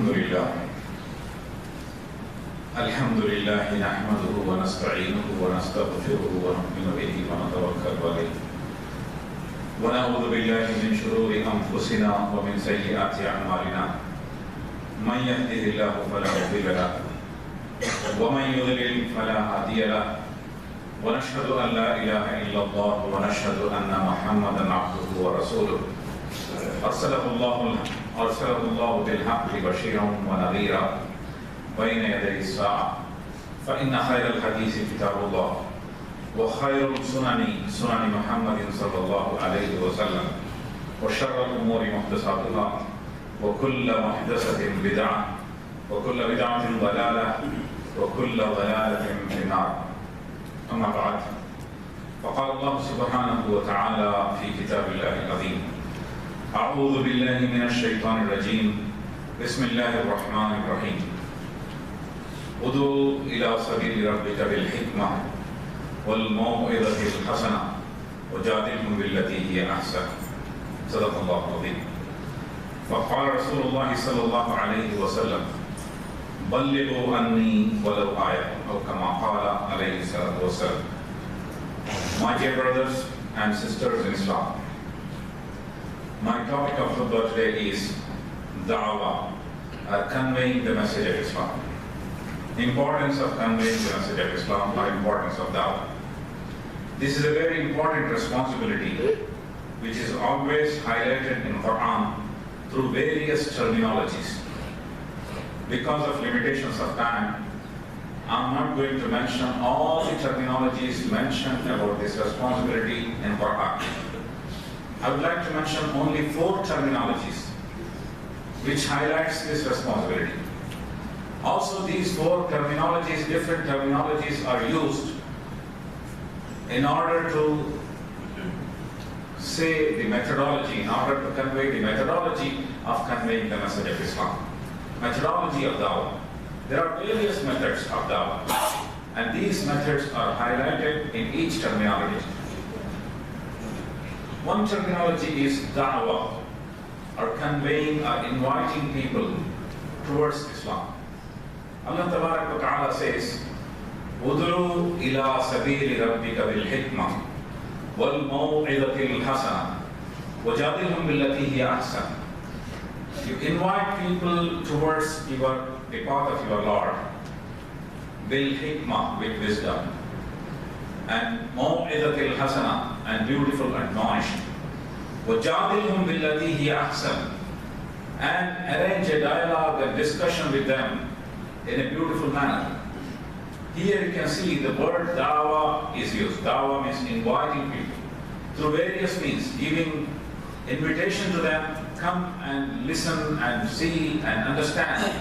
الحمد لله نحمده ونستعينه ونستغفره ونؤمن به ونتوكل عليه ونعوذ بالله من شرور أنفسنا ومن سيئات أعمالنا من يهده الله فلا مضل له ومن يضلل فلا هادي له ونشهد أن لا إله إلا الله ونشهد أن محمدا عبده ورسوله أرسله الله بالحق بشيرا ونذيرا بين يدي الساعة فإن خير الحديث كتاب الله وخير السنن سنن محمد صلى الله عليه وسلم وشر الأمور محدثاتها وكل محدثة بدعة وكل بدعة ضلالة وكل ضلالة في النار. أما بعد فقال الله سبحانه وتعالى في كتاب الله العظيم أعوذ بالله من الشيطان الرجيم بسم الله الرحمن الرحيم ادع إلى سبيل ربك بالحكمة والموعظة الحسنة وجادلهم بالتي هي أحسن. صدق الله العظيم. وقال رسول الله صلى الله عليه وسلم بلغوا عني ولو آية أو كما قال عليه الصلاة والسلام. My dear brothers and sisters in Islam, my topic of khutbah today is Dawah, conveying the message of Islam. Importance of conveying the message of Islam, or importance of Dawah. This is a very important responsibility which is always highlighted in Quran through various terminologies. Because of limitations of time, I'm not going to mention all the terminologies mentioned about this responsibility in Quran. I would like to mention only 4 terminologies which highlights this responsibility. Also, these 4 terminologies, different terminologies are used in order to say the methodology, in order to convey the methodology of conveying the message of Islam. Methodology of Dawah. There are various methods of Dawah, and these methods are highlighted in each terminology. One terminology is Dawah, or conveying or inviting people towards Islam. Allah Ta'ala says, "Ud'u ila sabili rabbika bil hikmah wal maw'izati al hasanah wajadilhum billati hiya ahsan." You invite people towards the path of your Lord bil hikmah, with wisdom, and maw'izati al hasanah, and beautiful admonition, wajadilhum billati hiya ahsan, and arrange a dialogue and discussion with them in a beautiful manner. Here you can see the word Dawah is used. Dawah means inviting people through various means, giving invitation to them, come and listen and see and understand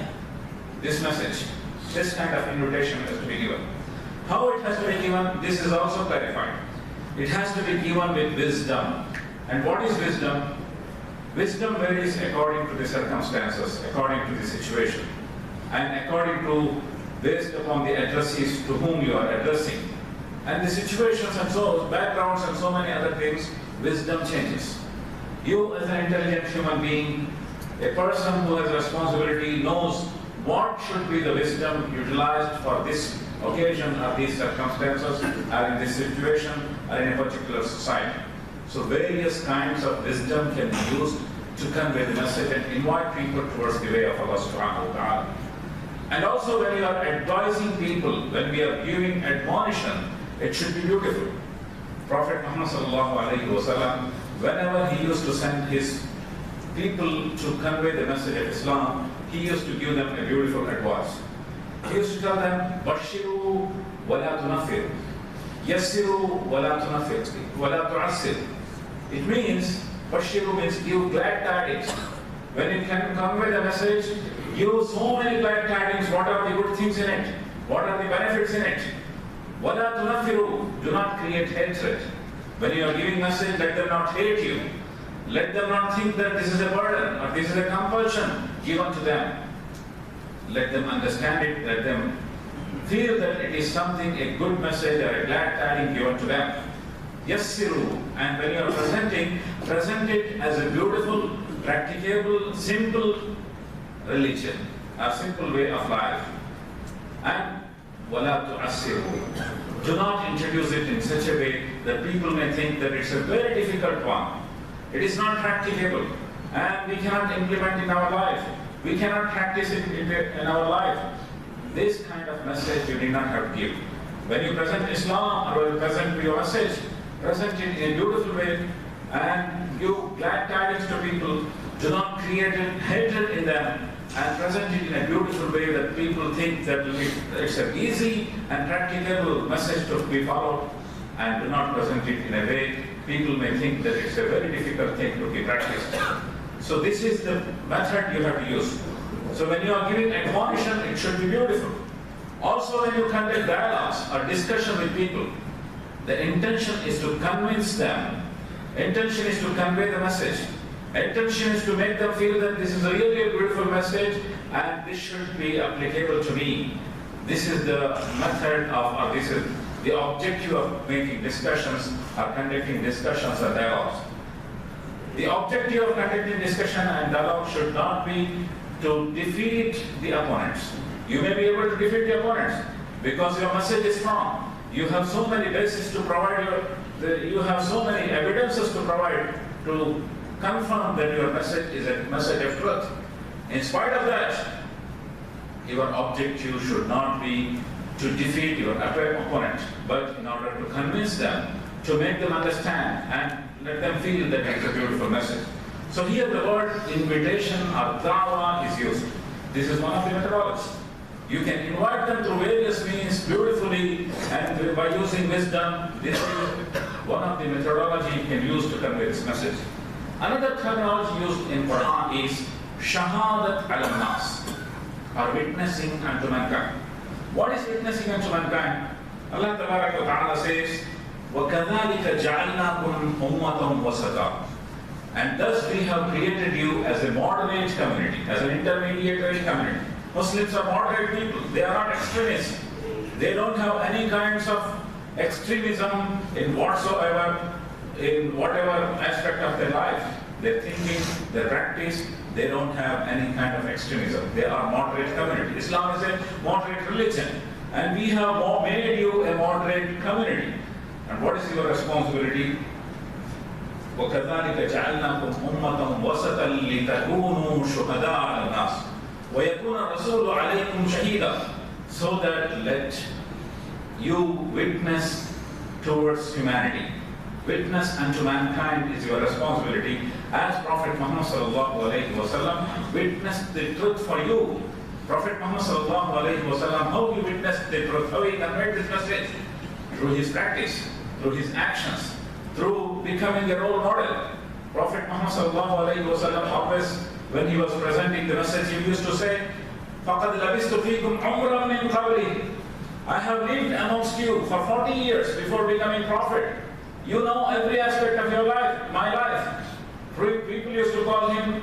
this message. This kind of invitation has to be given. How it has to be given, this is also clarified. It has to be given with wisdom. And what is wisdom? Wisdom varies according to the circumstances, according to the situation, and according to, based upon the addressees to whom you are addressing, and the situations and so backgrounds and so many other things, wisdom changes. You as an intelligent human being, a person who has responsibility, knows what should be the wisdom utilized for this occasion or these circumstances or in this situation or in a particular society. So various kinds of wisdom can be used to convey the message and invite people towards the way of Allah subhanahu wa ta'ala. And also when you are advising people, when we are giving admonition, it should be beautiful. Prophet Muhammad sallallahu alayhi wa sallam, whenever he used to send his people to convey the message of Islam, he used to give them a beautiful advice. He used to tell them, Bashiru wa la tunafir, Yassiru wa la tunafir, wa la tu'assir. It means, Bashiru means give glad tidings. When you can convey the message, give so many glad tidings. What are the good things in it? What are the benefits in it? Wala tunafiru, do not create hatred. When you are giving message, let them not hate you. Let them not think that this is a burden or this is a compulsion given to them. Let them understand it. Let them feel that it is something, a good message or a glad tidings given to them. Yassiru, and when you are presenting, present it as a beautiful, practicable, simple religion, a simple way of life. And وَلَا تُعَسِّرُوا. Do not introduce it in such a way that people may think that it's a very difficult one. It is not practicable, and we cannot implement in our life. We cannot practice it in our life. This kind of message you did not have to give. When you present Islam or present your message, present it in a beautiful way and give glad tidings to people. Do not create hatred in them, and present it in a beautiful way that people think that it's an easy and practicable message to be followed, and do not present it in a way people may think that it's a very difficult thing to be practiced. So this is the method you have to use. So when you are giving admonition, it should be beautiful. Also when you conduct dialogues or discussion with people, the intention is to convince them. Intention is to convey the message. Intention is to make them feel that this is a really a beautiful message and this should be applicable to me. This is the method of, or this is the objective of making discussions or conducting discussions or dialogues. The objective of conducting discussion and dialogue should not be to defeat the opponents. You may be able to defeat the opponents because your message is strong. You have so many bases to provide, you have so many evidences to provide to confirm that your message is a message of truth. In spite of that, your objective should not be to defeat your opponent, but in order to convince them, to make them understand and let them feel that it's a beautiful message. So here the word invitation or dawah is used. This is one of the methodologies. You can invite them through various means beautifully and by using wisdom. This is one of the methodology you can use to convey this message. Another terminology used in Quran is shahadat al-nas, or witnessing unto mankind. What is witnessing unto mankind? Allah Ta'ala says, وَكَذَلِكَ جَعَلْنَاكُمْ أُمَّةً وَسَطًا. And thus we have created you as a moderate community, as an intermediary community. Muslims are moderate people. They are not extremists. They don't have any kinds of extremism in whatsoever, in whatever aspect of their life. Their thinking, their practice, they don't have any kind of extremism. They are moderate community. Islam is a moderate religion. And we have made you a moderate community. And what is your responsibility? وَكَذَلِكَ جَعَلْنَاكُمْ أُمَّةً وَسَطًا لِتَكُونُوا شُهَدَاءَ عَلَى النَّاسِ وَيَكُونَ الرَّسُولُ عَلَيْكُمْ شَهِيدًا. So that let you witness towards humanity. Witness unto mankind is your responsibility. As Prophet Muhammad sallallahu alayhi wa sallam witnessed the truth for you. Prophet Muhammad sallallahu alayhi wa sallam, how he witnessed the truth, how he conveyed this message? Through his practice, through his actions, through becoming a role model. Prophet Muhammad sallallahu alayhi wa sallam always, when he was presenting the message, he used to say, فَقَدْ لَبِسْتُ فِيكُمْ عُمْرًا مِنْ قَبْلِي. I have lived amongst you for 40 years before becoming prophet. You know every aspect of your life, my life. People used to call him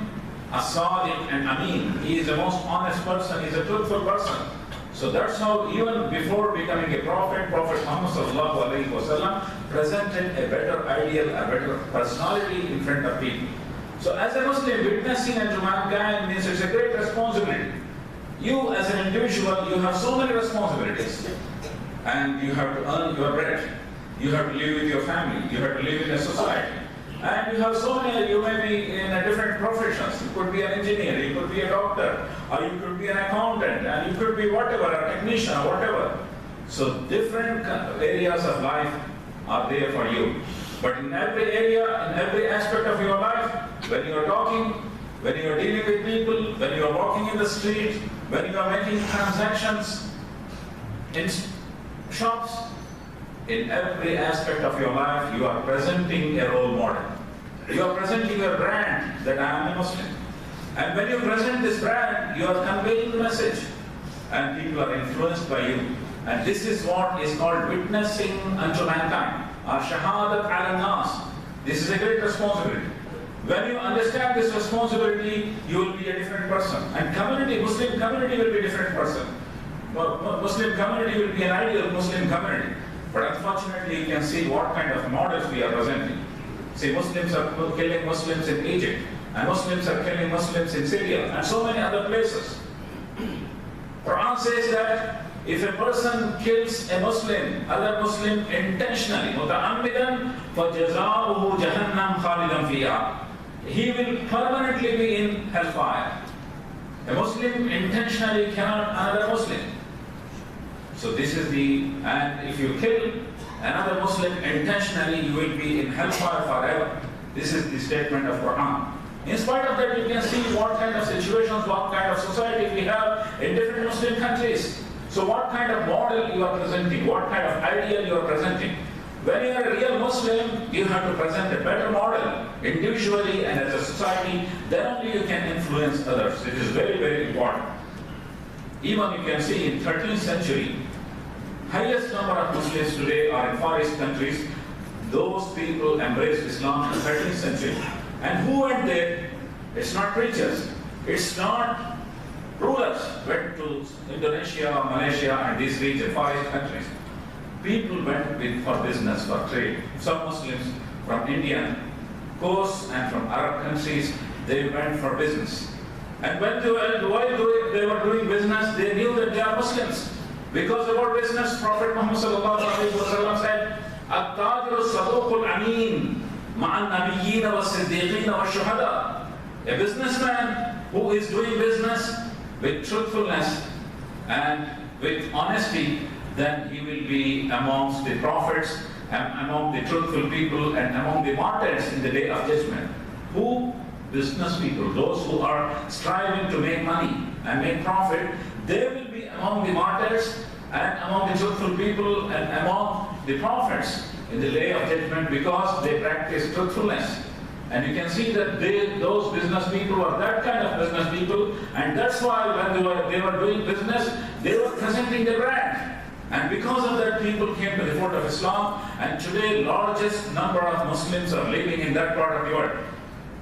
as-sadiq and amin. He is the most honest person, he is a truthful person. So that's how even before becoming a prophet, Prophet Muhammad sallallahu alayhi wa sallam presented a better ideal, a better personality in front of people. So as a Muslim, witnessing unto mankind means it's a great responsibility. You as an individual, you have so many responsibilities. And you have to earn your bread. You have to live with your family. You have to live in a society. And you have so many, you may be in a different professions. You could be an engineer, you could be a doctor, or you could be an accountant, and you could be whatever, a technician or whatever. So different areas of life are there for you. But in every area, in every aspect of your life, when you are talking, when you are dealing with people, when you are walking in the street, when you are making transactions in shops, in every aspect of your life, you are presenting a role model. You are presenting a brand that I am a Muslim. And when you present this brand, you are conveying the message. And people are influenced by you. And this is what is called witnessing unto mankind. Shahadat ala nas. This is a great responsibility. When you understand this responsibility, you will be a different person. And community, Muslim community will be a different person. Muslim community will be an ideal Muslim community. But unfortunately, you can see what kind of models we are presenting. See, Muslims are killing Muslims in Egypt. and Muslims are killing Muslims in Syria and so many other places. Quran says that if a person kills a Muslim, other Muslim intentionally, مُتَعَمِّدًا فَجَزَاؤُهُ جَهَنَّمْ خَالِدًا فِيهَا, he will permanently be in hellfire. A Muslim intentionally killed another Muslim. So this is and if you kill another Muslim intentionally, you will be in hellfire forever. This is the statement of Quran. In spite of that, you can see what kind of situations, what kind of society we have in different Muslim countries. So what kind of model you are presenting, what kind of ideal you are presenting. When you are a real Muslim, you have to present a better model, individually and as a society, then only you can influence others. It is very, very important. Even you can see in 13th century, highest number of Muslims today are in Far East countries. Those people embraced Islam in the 13th century. And who went there? It's not preachers. It's not rulers. Went to Indonesia, Malaysia, and these regions, Far East countries. People went for business, for trade. Some Muslims from Indian coast and from Arab countries, they went for business. And when they were doing business, they knew that they are Muslims. Because about business, Prophet Muhammad said, "At-tajiru saduqul ameen ma'an nabiyyin wa siddiqin wa shuhada." A businessman who is doing business with truthfulness and with honesty, then he will be amongst the prophets, and among the truthful people, and among the martyrs in the day of judgment. Who? Business people, those who are striving to make money and make profit, they will be among the martyrs and among the truthful people and among the prophets in the day of judgment, because they practice truthfulness. And you can see that those business people were that kind of business people, and that's why when they were doing business, they were presenting their brand. And because of that, people came to the fold of Islam, and today largest number of Muslims are living in that part of the world.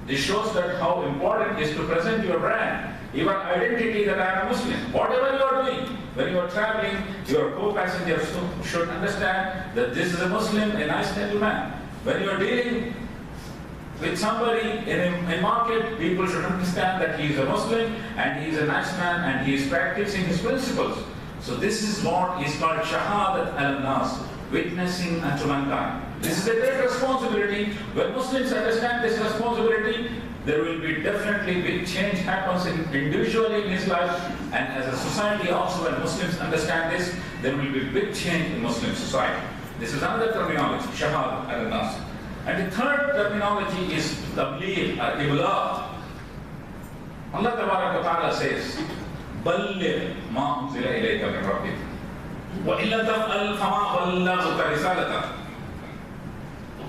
This shows that how important it is to present your brand, your identity that I am a Muslim. Whatever you are doing, when you are traveling, your co-passengers should understand that this is a Muslim, a nice gentleman. When you are dealing with somebody in a market, people should understand that he is a Muslim and he is a nice man and he is practicing his principles. So this is what is called shahadat al-nas, witnessing unto mankind. This is a great responsibility. When Muslims understand this responsibility, there will be definitely big change happens individually in his life, and as a society also. When Muslims understand this, there will be big change in Muslim society. This is another terminology, shahadat al-nas. And the third terminology is tabligh or iblagh. Allah Tabaraka wa Ta'ala says, بلغ ما أنزل إليك من ربك وإن لم تفعل فما بلغت رسالته.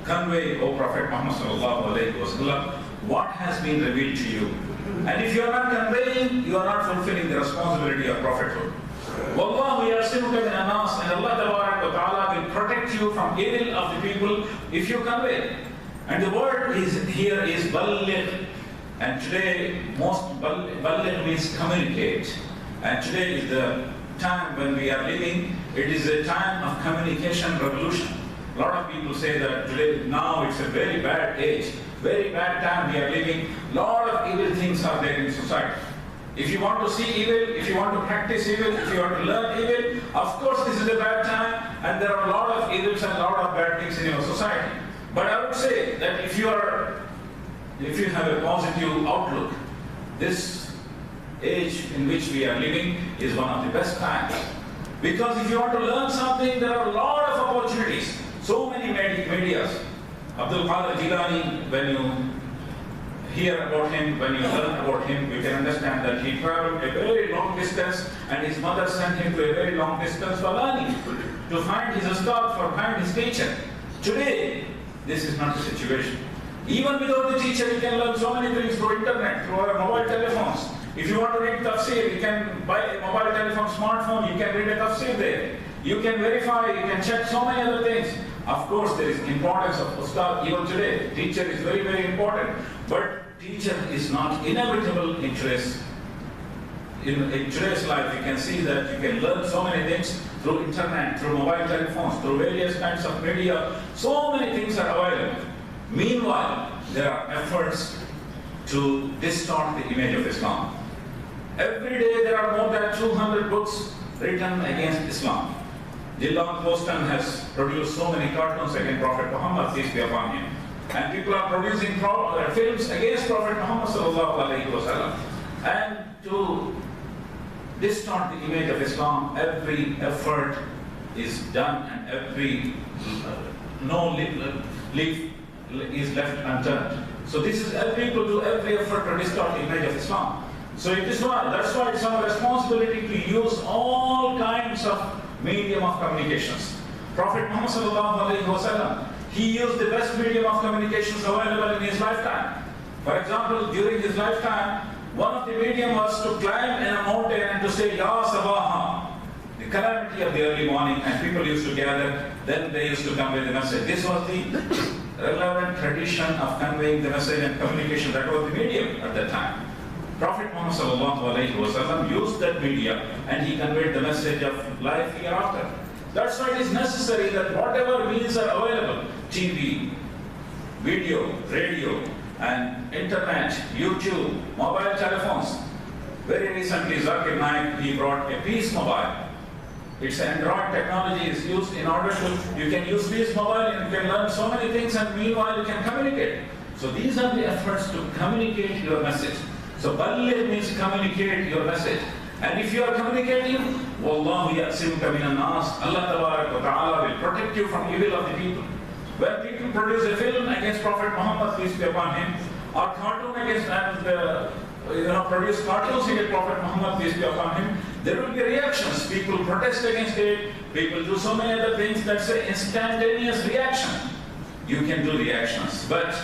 Convey, O Prophet Muhammad sallallahu alayhi wa sallam, what has been revealed to you. And if you are not conveying, you are not fulfilling the responsibility of prophethood. Wallahu yasimuka min an-nas, and Allah Tabaraka wa Ta'ala will protect you from evil of the people if you convey. And the word here is balligh. And today, most balligh means communicate. And today is the time when we are living, it is a time of communication revolution. A lot of people say that today, now it's a very bad age, very bad time we are living. A lot of evil things are there in society. If you want to see evil, if you want to practice evil, if you want to learn evil, of course this is a bad time, and there are a lot of evils and a lot of bad things in your society. But I would say that if you have a positive outlook, this age in which we are living is one of the best times. Because if you want to learn something, there are a lot of opportunities. So many medias. Abdul Qadir Jilani, when you hear about him, when you learn about him, you can understand that he traveled a very long distance, and his mother sent him to a very long distance for learning, to find his ustad, for find his teacher. Today, this is not the situation. Even without the teacher, you can learn so many things through internet, through our mobile telephones. If you want to read tafsir, you can buy a mobile telephone, smartphone, you can read a tafsir there. You can verify, you can check so many other things. Of course, there is importance of ustad even today. Teacher is very, very important. But teacher is not inevitable in today's life. You can see that you can learn so many things through internet, through mobile telephones, through various kinds of media. So many things are available. Meanwhile, there are efforts to distort the image of Islam. Every day there are more than 200 books written against Islam. Jillan Poston has produced so many cartoons against Prophet Muhammad, peace be upon him. And people are producing films against Prophet Muhammad sallallahu alaihi wasallam. And to distort the image of Islam, every effort is done and every no leaf is left unturned. So this is people do every effort to distort the image of Islam. So it is why, that's why it's our responsibility to use all kinds of medium of communications. Prophet Muhammad sallallahu alaihi wasallam, he used the best medium of communications available in his lifetime. For example, during his lifetime, one of the medium was to climb in a mountain and to say, Ya Sabaha, the calamity of the early morning, and people used to gather, then they used to convey the message. This was the relevant tradition of conveying the message and communication. That was the medium at that time. Prophet Muhammad sallallahu alaihi wasallam used that media and he conveyed the message of life hereafter. That's why it is necessary that whatever means are available, TV, video, radio, and internet, YouTube, mobile telephones. Very recently, Zakir Naik, he brought a Peace Mobile. Its Android technology is used in order to, you can use Peace Mobile and you can learn so many things and meanwhile you can communicate. So these are the efforts to communicate your message. So Balligh means communicate your message. And if you are communicating, Wallahu ya'simuka minan nas, Allah tabarak wa ta'ala will protect you from evil of the people. When people produce a film against Prophet Muhammad, peace be upon him, or cartoon against produce cartoons against Prophet Muhammad, peace be upon him, there will be reactions. People protest against it, people do so many other things. That's an instantaneous reaction. You can do reactions, but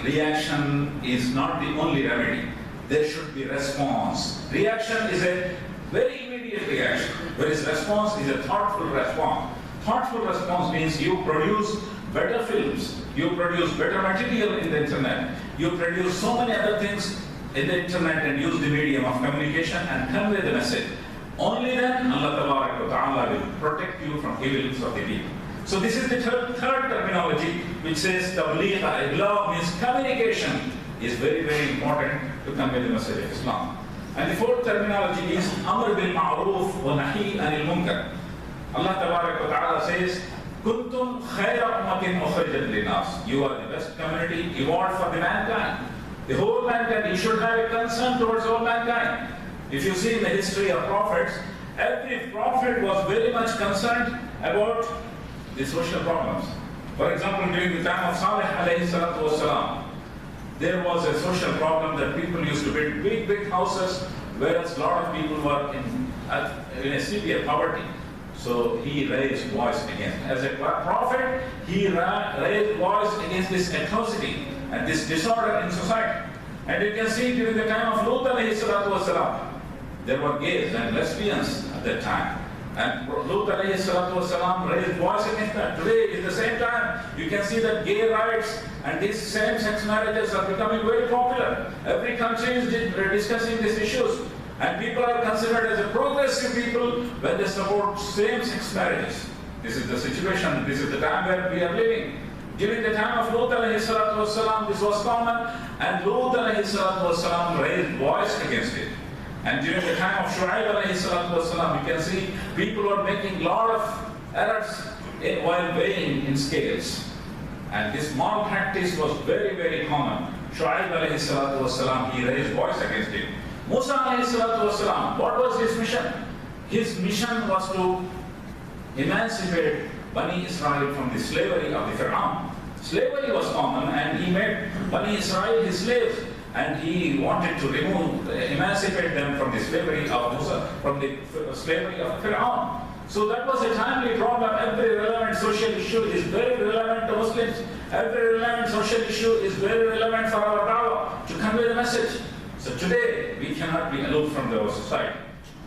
reaction is not the only remedy. There should be response. Reaction is a very immediate reaction, whereas response is a thoughtful response. Thoughtful response means you produce better films, you produce better material in the internet, you produce so many other things in the internet and use the medium of communication and convey the message. Only then Allah Ta'ala will protect you from evils of the people. So this is the third terminology which says tabligh or iblagh means communication is very, very important to convey the message of Islam. And the fourth terminology is amr bil ma'roof wa nahi anil munkar. Allah Ta'ala says, Kuntum khayra ummatin ukhrijat linnas. You are the best community, award for the mankind. The whole mankind, you should have a concern towards all mankind. If you see in the history of prophets, every prophet was very much concerned about the social problems. For example, during the time of Salih alayhi salatu wasalam, there was a social problem that people used to build big, big houses, whereas a lot of people were in a severe poverty. So he raised voice against. As a prophet, he raised voice against this atrocity and this disorder in society. And you can see during the time of Lut alayhi salatu wasalam, there were gays and lesbians at that time. And Lut alayhi salatu wasalam raised voice against that. Today, at the same time, you can see that gay rights and these same-sex marriages are becoming very popular. Every country is discussing these issues. And people are considered as a progressive people when they support same-sex marriages. This is the situation, this is the time where we are living. During the time of Lut alayhi salatu wasalam, this was common, and Lut alayhi salatu wasalam raised voice against it. And during the time of Shu'aib alayhi salatu wasalam, you can see people were making a lot of errors while weighing in scales. And this malpractice was very, very common. Shu'aib alayhi salatu wasalam, he raised voice against it. Musa alayhi salatu wasalam, what was his mission? His mission was to emancipate Bani Israel from the slavery of the Fir'aun. Slavery was common and he made Bani Israel his slaves. And he wanted to emancipate them from the slavery of Musa, from the slavery of Fir'aun. So that was a timely problem. Every relevant social issue is very relevant to Muslims. Every relevant social issue is very relevant for our dawah to convey the message. So today, we cannot be aloof from the society.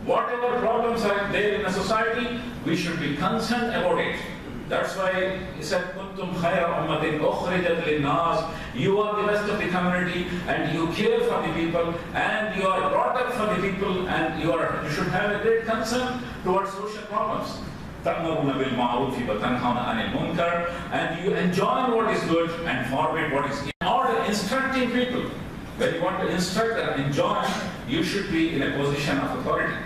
Whatever problems are there in a society, we should be concerned about it. That's why he said, Kuntum khayra ummatin ukhrijat linnas. You are the best of the community and you care for the people and you are brought up for the people and you should have a great concern towards social problems. Ta'muruna bil ma'rufi wa tanhauna 'anil munkar, and you enjoin what is good and forbid what is evil. In order instructing people. When you want to instruct and enjoin, you should be in a position of authority.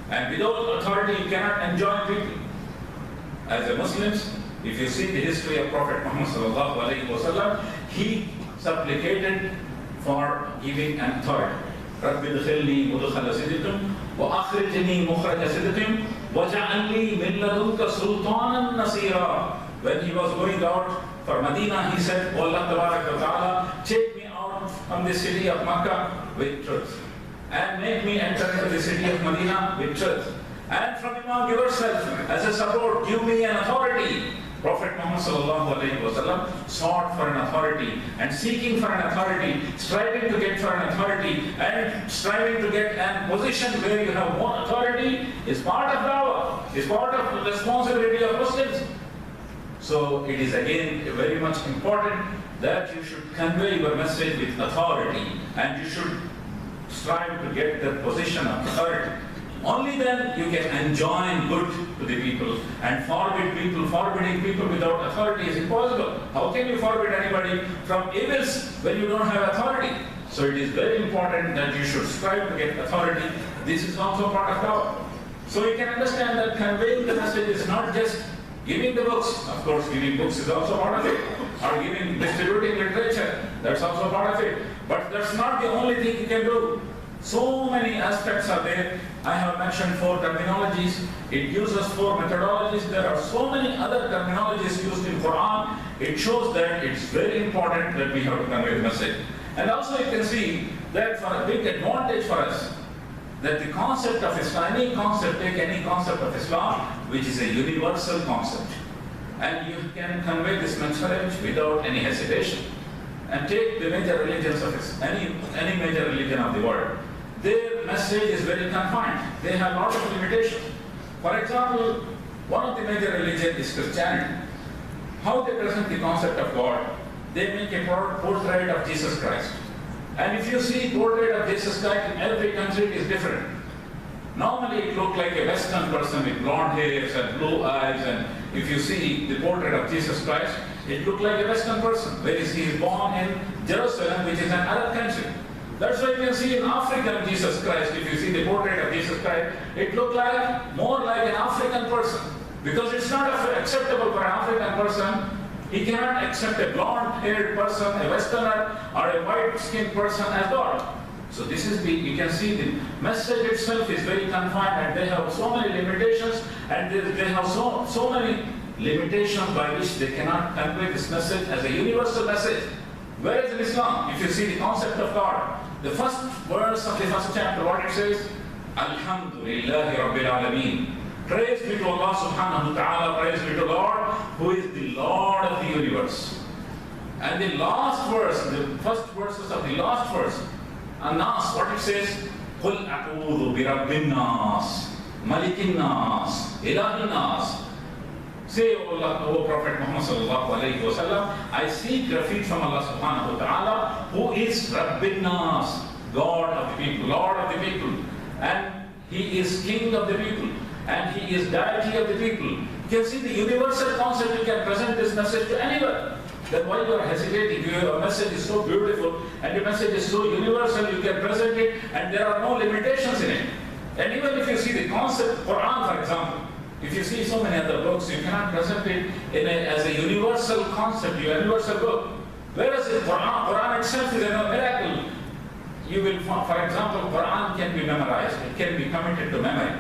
And without authority, you cannot enjoin people. As a Muslims, if you see the history of Prophet Muhammad sallallahu alaihi wasallam, he supplicated for giving an authority. رَبِّ ادْخِلْنِي مُدْخَلَ صِدْقٍ وَأَخْرِجْنِي مُخْرَجَ صِدْقٍ وَاجْعَلْ لِي مِن لَّدُنكَ سُلْطَانًا نَصِيرًا. When he was going out for Medina, he said, "O Allah Tabarak wa Ta'ala, take me out from the city of Makkah with truth, and make me enter into the city of Medina with truth. And from among yourself, as a support, give me an authority." Prophet Muhammad sallallahu alaihi wasallam sought for an authority, and seeking for an authority, striving to get for an authority, and striving to get a position where you have more authority is part of dawah, is part of the responsibility of Muslims. So it is again very much important that you should convey your message with authority, and you should strive to get the position of authority. Only then you can enjoin good to the people, and forbidding people without authority is impossible. How can you forbid anybody from evils when you don't have authority? So it is very important that you should strive to get authority. This is also part of dawah. So you can understand that conveying the message is not just giving the books. Of course, giving books is also part of it. Or distributing literature, that's also part of it. But that's not the only thing you can do. So many aspects are there. I have mentioned 4 terminologies. It uses 4 methodologies. There are so many other terminologies used in Quran. It shows that it's very important that we have to convey the message. And also you can see that for a big advantage for us, that the concept of Islam, take any concept of Islam, which is a universal concept, and you can convey this message without any hesitation. And take the major religions of any major religion of the world. Their message is very confined. They have a lot of limitations. For example, one of the major religions is Christianity. How they present the concept of God? They make a portrait of Jesus Christ. And if you see portrait of Jesus Christ in every country, it is different. Normally it looks like a Western person with blonde hairs and blue eyes, and if you see the portrait of Jesus Christ, it looks like a Western person, whereas he is born in Jerusalem, which is an Arab country. That's why you can see in African Jesus Christ, if you see the portrait of Jesus Christ, it looks like more like an African person, because it's not acceptable for an African person. He cannot accept a blonde-haired person, a Westerner, or a white-skinned person as God. So this is you can see the message itself is very confined, and they have so many limitations, and they have so many limitations by which they cannot convey this message as a universal message. Whereas in Islam, if you see the concept of God, the first verse of the first chapter, what it says? Alhamdulillahi Rabbil Alameen. Praise be to Allah subhanahu wa ta'ala, praise be to God, who is the Lord of the universe. And the last verse, the first verses of the last verse, An-Nas, what it says? قُلْ أَعُوذُ بِرَبِّ النَّاسِ مَلِكِ النَّاسِ إِلَهِ النَّاسِ. Say, O Allah, O Prophet Muhammad sallallahu alayhi wa sallam, I seek refuge from Allah subhanahu wa ta'ala, who is Rabbin Nas, God of the people, Lord of the people, and He is King of the people, and He is deity of the people. You can see the universal concept. You can present this message to anyone. Then why you are hesitating? Your message is so beautiful, and your message is so universal, you can present it, and there are no limitations in it. And even if you see the concept, Quran for example, if you see so many other books, you cannot present it as a universal concept, a universal book. Whereas in Quran itself is a miracle. You will, for example, Quran can be memorized, it can be committed to memory.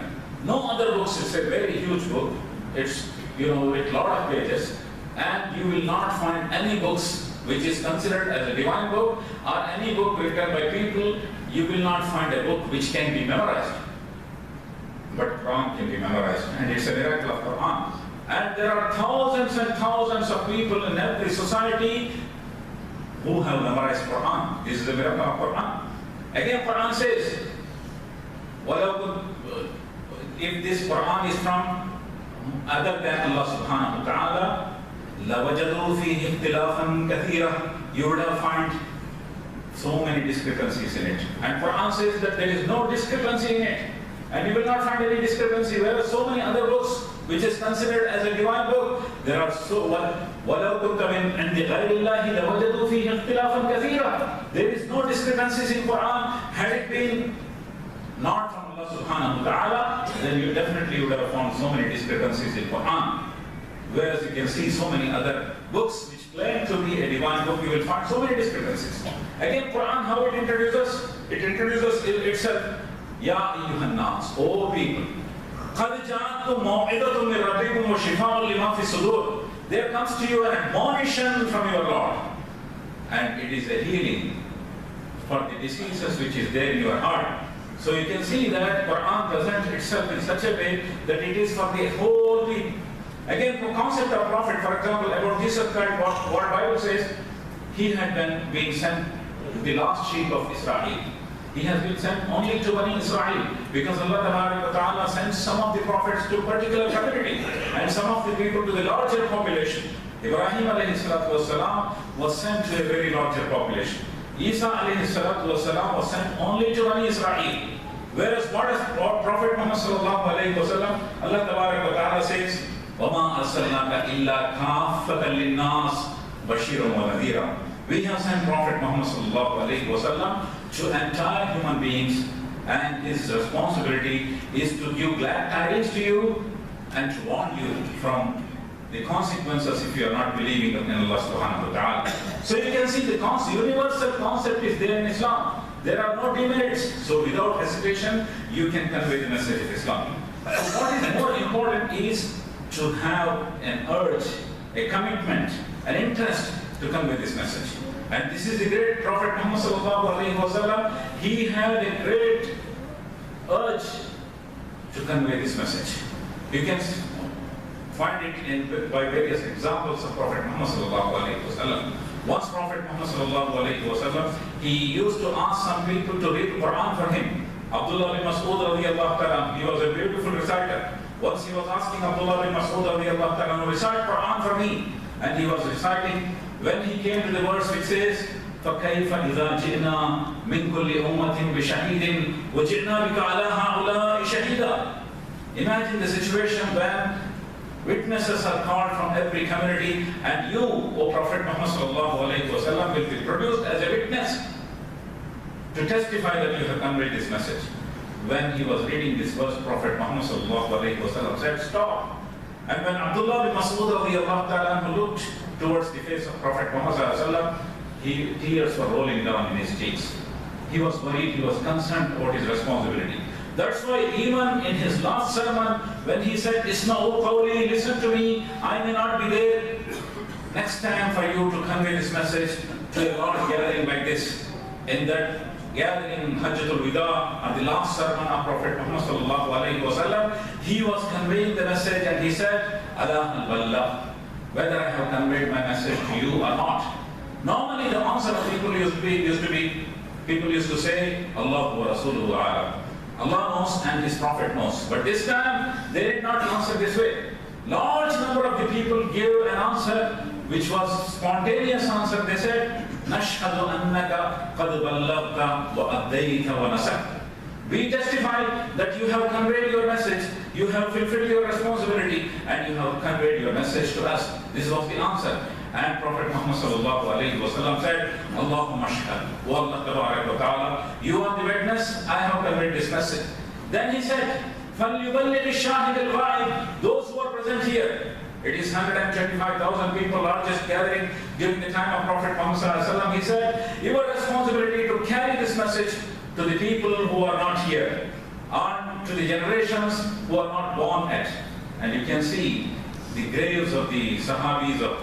No other books, it's a very huge book. It's, with a lot of pages, and you will not find any books which is considered as a divine book, or any book written by people. You will not find a book which can be memorized. But Quran can be memorized, and it's a miracle of Quran. And there are thousands and thousands of people in every society who have memorized Quran. This is a miracle of Quran. Again, Quran says, if this Quran is from other than Allah subhanahu wa ta'ala, لَوَجَدُوا فِيهِ اخْتِلَافًا كَثِيرًا. You would have found so many discrepancies in it. And Quran says that there is no discrepancy in it. And you will not find any discrepancy. Whereas so many other books, which is considered as a divine book, there are so وَلَوْ كُنْتَ مِنْ عِنْدِ غَيْرِ اللَّهِ لَوَجَدُوا فِيهِ اخْتِلَافًا كَثِيرًا. There is no no discrepancies in Quran. Had it been not from Allah subhanahu wa ta'ala, then you definitely would have found so many discrepancies in Quran. Whereas you can see so many other books which claim to be a divine book, you will find so many discrepancies. Again, Quran, how it introduces? It introduces itself, Ya ayyuhan nas, O people, قَدْ جَاءَتْكُمْ مَوْعِظَةٌ مِّن رَبِّكُمْ وَشِفَاءٌ لِمَا فِي الصُّدُورِ. There comes to you an admonition from your Lord, and it is a healing for the diseases which is there in your heart. So you can see that Quran presents itself in such a way that it is for the whole people. Again, the concept of prophet, for example, about Jesus Christ, what Bible says, he had been sent the last sheep of Israel. He has been sent only to Bani Israel, because Allah Ta'ala sends some of the prophets to particular community and some of the people to the larger population. Ibrahim alayhi salatu wasalam was sent to a very larger population. Isa alayhi salatu wasalam was sent only to Bani Israel. Whereas what is Prophet Muhammad sallallahu alayhi wasallam, Allah Ta'ala says, وَمَا أَرْسَلْنَاكَ إِلَّا كَافَّةً لِلنَّاسِ بَشِيرًا وَنَذِيرًا. We have sent Prophet Muhammad sallallahu alayhi wasallam to entire human beings, and his responsibility is to give glad tidings to you and to warn you from the consequences if you are not believing in Allah subhanahu wa ta'ala. So you can see the universal concept is there in Islam. There are no demerits. So without hesitation, you can convey the message of Islam. What is more important is to have an urge, a commitment, an interest to convey this message. And this is the great Prophet Muhammad sallallahu alayhi wa sallam. He had a great urge to convey this message. You can find it by various examples of Prophet Muhammad sallallahu alayhi wa sallam. Once Prophet Muhammad sallallahu alayhi wa sallam, he used to ask some people to read the Quran for him. Abdullah bin Mas'ud radiyallahu ta'ala, he was a beautiful reciter. Once he was asking Abdullah bin Mas'ud radiyallahu ta'ala to recite Quran for me, and he was reciting. When he came to the verse which says, فَكَيْفَ إِذَا جِئْنَا مِنْ كُلِّ أُمَّةٍ بِشَهِيدٍ وَجِئْنَا بِكَ عَلَىٰ هَؤُلَاءِ شَهِيدًا. Imagine the situation when witnesses are called from every community, and you, O Prophet Muhammad sallallahu alayhi wa sallam, will be produced as a witness to testify that you have conveyed this message. When he was reading this verse, Prophet Muhammad sallallahu alayhi wa sallam said, stop. And when Abdullah bin Mas'ud radiyallahu ta'ala looked towards the face of Prophet Muhammad sallallahu alayhi wa sallam, tears were rolling down in his cheeks. He was worried, he was concerned about his responsibility. That's why even in his last sermon, when he said, Isma'u qawli, listen to me, I may not be there next time for you to convey this message to a large gathering like this. In that gathering, Hajjatul Wida, at the last sermon of Prophet Muhammad sallallahu alayhi wa sallam, he was conveying the message and he said, Ala al-Wallah, whether I have conveyed my message to you or not. Normally the answer of people used to say, Allahu wa Rasuluhu a'lam. Allah knows and His Prophet knows. But this time, they did not answer this way. Large number of the people gave an answer which was spontaneous answer. They said, نَشْهَدُ أَنَّكَ قَدْ بَلَّغْتَ وَأَدَّيْتَ وَنَسَكْتَ. We testify that you have conveyed your message, you have fulfilled your responsibility, and you have conveyed your message to us. This was the answer. And Prophet Muhammad sallallahu alayhi wa sallam said, Allahumma shahad, O Allah tabarak wa ta'ala, you are the witness, I have conveyed this message. Then he said, فَلْيُبَلِّغِ الشَّاهِدِ الْغَائِبِ. Those who are present here, it is 125,000 people, largest gathering during the time of Prophet Muhammad sallallahu alayhi wa sallam. He said, your responsibility to carry this message to the people who are not here, and to the generations who are not born yet. And you can see the graves of the Sahabis of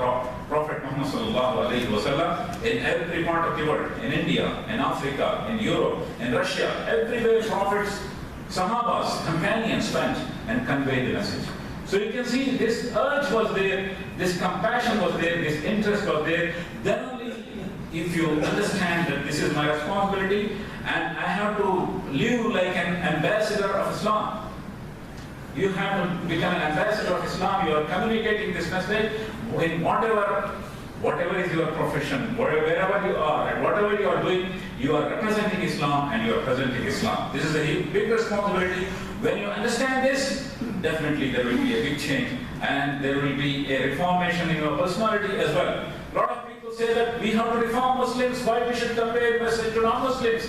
Prophet Muhammad sallallahu alayhi wa sallam in every part of the world, in India, in Africa, in Europe, in Russia, everywhere prophets, Sahabas, companions went and conveyed the message. So you can see this urge was there, this compassion was there, this interest was there. Then only if you understand that this is my responsibility and I have to live like an ambassador of Islam. You have to become an ambassador of Islam. You are communicating this message in whatever is your profession, wherever you are, and whatever you are doing, you are representing Islam and you are presenting Islam. This is a big responsibility. When you understand this, definitely there will be a big change and there will be a reformation in your personality as well. A lot of people say that we have to reform Muslims, why we should convey a message to non-Muslims.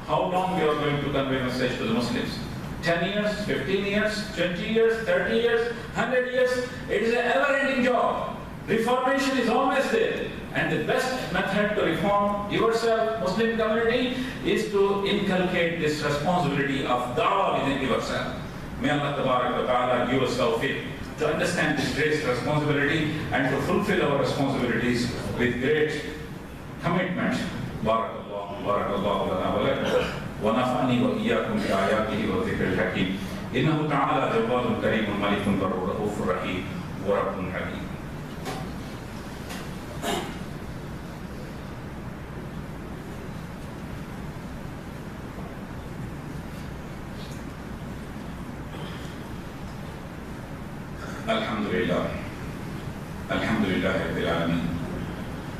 How long we are going to convey a message to the Muslims? 10 years, 15 years, 20 years, 30 years, 100 years? It is an ever-ending job. Reformation is always there. And the best method to reform yourself, Muslim community, is to inculcate this responsibility of da'wah within yourself. May Allah Ta'ala give us tawfiq to understand this great responsibility and to fulfill our responsibilities with great commitment. Barakallahu lana wa lakum wa nafa'ani wa iyyakum bi ayatihi wa dhikril hakim. Innahu ta'ala jawwadun karimun malikun barrun rahufur rahim wa rabbun hakim. Alhamdulillah Rabbil Alameen.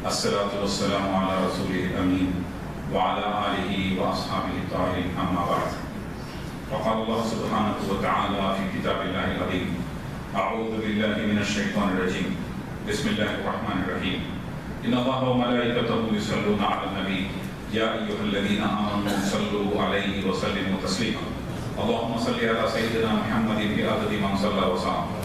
As-salatu was-salamu ala rasulih ameen wa ala alihi wa ashabihi tahirin amma ba'd. Faqala Allah subhanahu wa ta'ala fi kitabillahi al-azim. A'udhu billahi minash shaitanir rajim. Bismillahir rahmanir rahim. Inna Allaha wa malaikatahu yusalluna 'alan nabi. Ya ayyuhalladhina amanu sallu 'alayhi wa sallimu taslima. Allahumma salli ala sayyidina Muhammadin bi adadi man salla wa sallama.